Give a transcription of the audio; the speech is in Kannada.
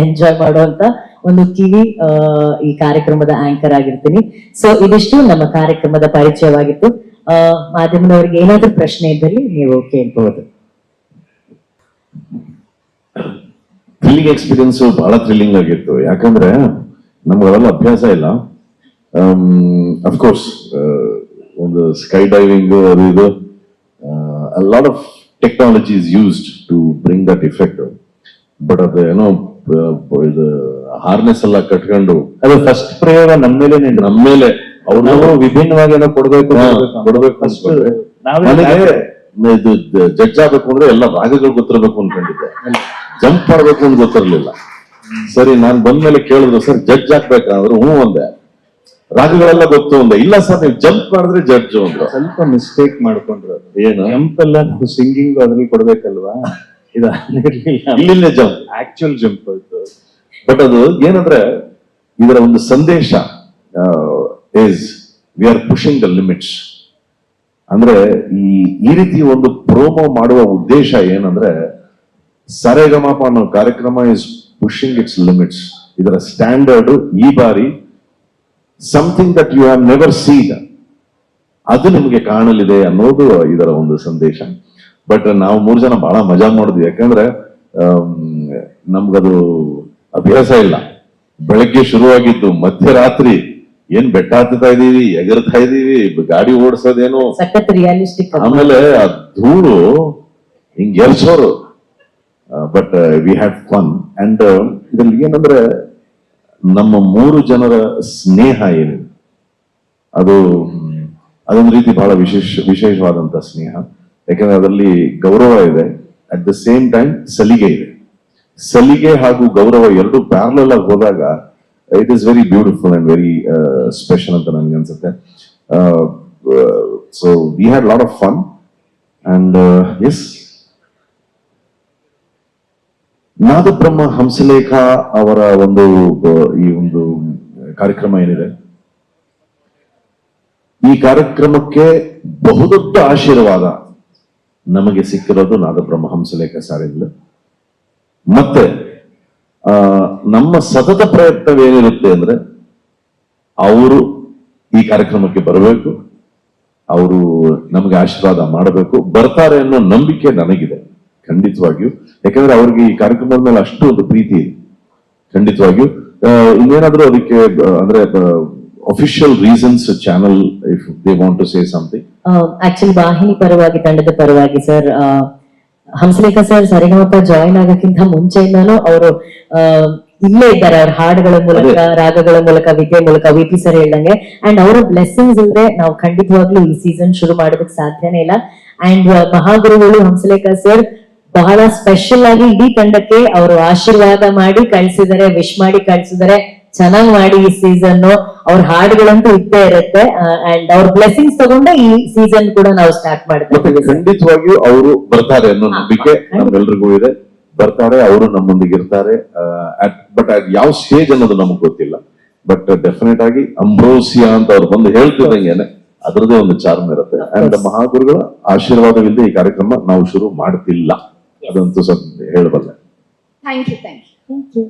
ಎಂಜಾಯ್ ಮಾಡುವಂತ ಒಂದು ಕಿವಿ ಈ ಕಾರ್ಯಕ್ರಮದ ಆಂಕರ್ ಆಗಿರ್ತೀನಿ. ಸೊ ಇದಿಷ್ಟು ನಮ್ಮ ಕಾರ್ಯಕ್ರಮದ ಪರಿಚಯವಾಗಿತ್ತು. ಮಾಧ್ಯಮದವರಿಗೆ ಏನಾದ್ರೂ ಪ್ರಶ್ನೆ ಇದ್ದಲ್ಲಿ ನೀವು ಕೇಳ್ಬಹುದು. ಥ್ರಿಲ್ಲಿಂಗ್ ಎಕ್ಸ್ಪೀರಿಯನ್ಸ್ ಬಹಳ ಥ್ರಿಲ್ಲಿಂಗ್ ಆಗಿತ್ತು. ಯಾಕಂದ್ರೆ ನಮ್ಗೆಲ್ಲ ಅಭ್ಯಾಸ ಇಲ್ಲ. ಅಫ್ಕೋರ್ಸ್ ಒಂದು ಸ್ಕೈ ಡೈವಿಂಗ್ ಅದು ಇದು lot of technology is used to bring that effect. But ಅದು ಏನೋ ಇದು ಹಾರ್ನೆಸ್ ಎಲ್ಲ ಕಟ್ಕೊಂಡು ಅದು ಫಸ್ಟ್ ಪ್ರಯೋಗ ನಮ್ಮ ಮೇಲೆ ಅವ್ರು ವಿಭಿನ್ನವಾಗಿ ಏನೋ ಕೊಡ್ಬೇಕು ಇದು ಜಡ್ಜ್ ಆಗ್ಬೇಕು ಅಂದ್ರೆ ಎಲ್ಲ ರಾಗಗಳು ಗೊತ್ತಿರ್ಬೇಕು ಅನ್ಕೊಂಡಿದ್ದೆ. ಜಂಪ್ ಮಾಡ್ಬೇಕು ಅಂತ ಗೊತ್ತಿರ್ಲಿಲ್ಲ. ಸರಿ, ನಾನ್ ಬಂದ್ಮೇಲೆ ಕೇಳಿದ್ರು, ಸರ್ ಜಡ್ಜ್ ಹಾಕ್ಬೇಕಂದ್ರೆ ಹ್ಞೂ ಒಂದೆ, ರಾಗಗಳೆಲ್ಲ ಗೊತ್ತು ಒಂದೆ. ಇಲ್ಲ ಸರ್ ನೀವು ಜಂಪ್ ಮಾಡಿದ್ರೆ ಜಡ್ಜ್ ಅಂದ್ರು. ಸ್ವಲ್ಪ ಮಿಸ್ಟೇಕ್ ಮಾಡ್ಕೊಂಡ್ರು. ಏನು ಜಂಪ್ ಎಲ್ಲ ನಾವು ಸಿಂಗಿಂಗ್ ಅದ್ರಲ್ಲಿ ಕೊಡ್ಬೇಕಲ್ವಾ, ಇದು ಇಲ್ಲಿಂದ ಜಂಪ್ ಆಕ್ಚುಯಲ್ ಜಂಪ್ ಆಯ್ತು. ಬಟ್ ಅದು ಏನಂದ್ರೆ ಇದರ ಒಂದು ಸಂದೇಶ is we are pushing the limits. ಅಂದ್ರೆ ಈ ರೀತಿ ಒಂದು ಪ್ರೋಮೋ ಮಾಡುವ ಉದ್ದೇಶ ಏನಂದ್ರೆ ಸರೆಗಮಪ ಅನ್ನೋ ಕಾರ್ಯಕ್ರಮ ಇಸ್ ಪುಷಿಂಗ್ ಇಟ್ಸ್ ಲಿಮಿಟ್ಸ್. ಇದರ ಸ್ಟ್ಯಾಂಡರ್ಡ್ ಈ ಬಾರಿ something that you have never seen, ಅದು ನಿಮಗೆ ಕಾಣಲಿದೆ ಅನ್ನೋದು ಇದರ ಒಂದು ಸಂದೇಶ. ಬಟ್ ನಾವು 3 ಜನ ಬಹಳ ಮಜಾ ಮಾಡಿದ್ವಿ. ಯಾಕಂದ್ರೆ ನಮ್ಗದು ಅಭ್ಯಾಸ ಇಲ್ಲ. ಬೆಳಗ್ಗೆ ಶುರುವಾಗಿದ್ದು ಮಧ್ಯರಾತ್ರಿ ಏನ್ ಬೆಟ್ಟ ಹತ್ತುತ್ತಾ ಇದೀವಿ, ಎಗರ್ತಾ ಇದೀವಿ, ಗಾಡಿ ಓಡಿಸೋದೇನು, ಆಮೇಲೆ ಆ ಧೂಳು ಹಿಂಗ್ ಎರ್ಸೋರು. But we had fun. And ಇದ್ರಲ್ಲಿ ಏನಂದ್ರೆ ನಮ್ಮ 3 ಜನರ ಸ್ನೇಹ ಏನಿದೆ ಅದೊಂದು ರೀತಿ ಬಹಳ ವಿಶೇಷವಾದಂತ ಸ್ನೇಹ. ಯಾಕಂದ್ರೆ ಅದರಲ್ಲಿ ಗೌರವ ಇದೆ, ಅಟ್ ದ ಸೇಮ್ ಟೈಮ್ ಸಲಿಗೆ ಇದೆ. ಸಲಿಗೆ ಹಾಗೂ ಗೌರವ ಎರಡು ಪ್ಯಾರಲಲ್ ಆಗಿ ಹೋದಾಗ it is very beautiful and very special ಅಂತ ನನ್ಗೆ ಅನ್ಸುತ್ತೆ. So we had lot of fun and yes, Nadabrahma Hamsalekha ಅವರ ಈ ಒಂದು ಕಾರ್ಯಕ್ರಮ ಏನಿದೆ, ಈ ಕಾರ್ಯಕ್ರಮಕ್ಕೆ ಬಹುದೊಡ್ಡ ಆಶೀರ್ವಾದ ನಮಗೆ ಸಿಕ್ಕಿರೋದು ನಾದಬ್ರಹ್ಮ ಹಂಸಲೇಖ ಸಾರಿಂದ. ಮತ್ತೆ ನಮ್ಮ ಸತತ ಪ್ರಯತ್ನವೇನಿರುತ್ತೆ ಅಂದ್ರೆ ಅವರು ಈ ಕಾರ್ಯಕ್ರಮಕ್ಕೆ ಬರಬೇಕು, ಅವರು ನಮಗೆ ಆಶೀರ್ವಾದ ಮಾಡಬೇಕು, ಬರ್ತಾರೆ ಅನ್ನೋ ನಂಬಿಕೆ ನನಗಿದೆ ಖಂಡಿತವಾಗಿಯೂ. ಯಾಕಂದ್ರೆ ಅವ್ರಿಗೆ ಈ ಕಾರ್ಯಕ್ರಮದ ಮೇಲೆ ಅಷ್ಟು ಒಂದು ಪ್ರೀತಿ ಇದೆ ಖಂಡಿತವಾಗಿಯೂ. ಇನ್ನೇನಾದ್ರೂ ಅದಕ್ಕೆ ಅಂದ್ರೆ official reasons channel if they want to say something. Actually ವಾಹಿನಿ ಪರವಾಗಿ, ತಂಡದ ಪರವಾಗಿ sir, Hamsalekha sir Saregamapa join ಆಗೋಕ್ಕಿಂತ ಮುಂಚೆಯಿಂದಾನು ಅವರು ಇಲ್ಲೇ ಇದ್ದಾರೆ. ಅವ್ರ ಹಾಡುಗಳ ಮೂಲಕ, ರಾಗಗಳ ಮೂಲಕ, ವಿದ್ಯೆ ಮೂಲಕ, ವಿಪಿ ಸರ್ ಹೇಳ್ದಂಗೆ. ಅಂಡ್ ಅವರ ಬ್ಲೆಸ್ಸಿಂಗ್ಸ್ ಇಲ್ಲದೆ ನಾವು ಖಂಡಿತವಾಗ್ಲೂ ಈ ಸೀಸನ್ ಶುರು ಮಾಡೋದಕ್ಕೆ ಸಾಧ್ಯನೇ ಇಲ್ಲ. ಅಂಡ್ ಮಹಾಗುರುಗಳು ಹಂಸಲೇಖ ಸರ್ ಬಹಳ ಸ್ಪೆಷಲ್ ಆಗಿ ಇಡೀ ತಂಡಕ್ಕೆ ಅವರು ಆಶೀರ್ವಾದ ಮಾಡಿ ಕಳ್ಸಿದ್ದಾರೆ, ವಿಶ್ ಮಾಡಿ ಕಳ್ಸಿದ್ದಾರೆ. ಚೆನ್ನಾಗಿ ಮಾಡಿ ಈ ಸೀಸನ್. ಅವ್ರ ಹಾಡುಗಳಂತೂ ಇದ್ದೇ ಇರುತ್ತೆ. ಅಂಡ್ ಅವ್ರ ಬ್ಲೆಸ್ಸಿಂಗ್ಸ್ ತಗೊಂಡೆ ಈ ಸೀಸನ್ ಕೂಡ ನಾವು ಸ್ಟಾರ್ಟ್ ಮಾಡ್ತೀವಿ. ಖಂಡಿತವಾಗಿಯೂ ಅವರು ಬರ್ತಾರೆ ಅನ್ನೋ ನಂಬಿಕೆ ನಮ್ಮೆಲ್ರಿಗೂ ಇದೆ. ಬರ್ತಾರೆ, ಅವರು ನಮ್ಮೊಂದಿಗೆ ಇರ್ತಾರೆ. ಬಟ್ ಯಾವ ಸ್ಟೇಜ್ ಅನ್ನೋದು ನಮಗ್ ಗೊತ್ತಿಲ್ಲ. ಬಟ್ ಡೆಫಿನೆಟ್ ಆಗಿ ಅಂಬ್ರೋಸಿಯಾ ಅಂತ ಅವ್ರು ಬಂದು ಹೇಳ್ತಿದ್ದಂಗೆನೆ ಅದರದೇ ಒಂದು ಚಾರ್ಮ್ ಇರುತ್ತೆ. ಅಂಡ್ ಮಹಾಗುರುಗಳ ಆಶೀರ್ವಾದವಿಲ್ಲದೆ ಈ ಕಾರ್ಯಕ್ರಮ ನಾವು ಶುರು ಮಾಡ್ತಿಲ್ಲ, ಅದಂತೂ ಸ್ವಲ್ಪ ಹೇಳಬಲ್ಲೆ. Thank you.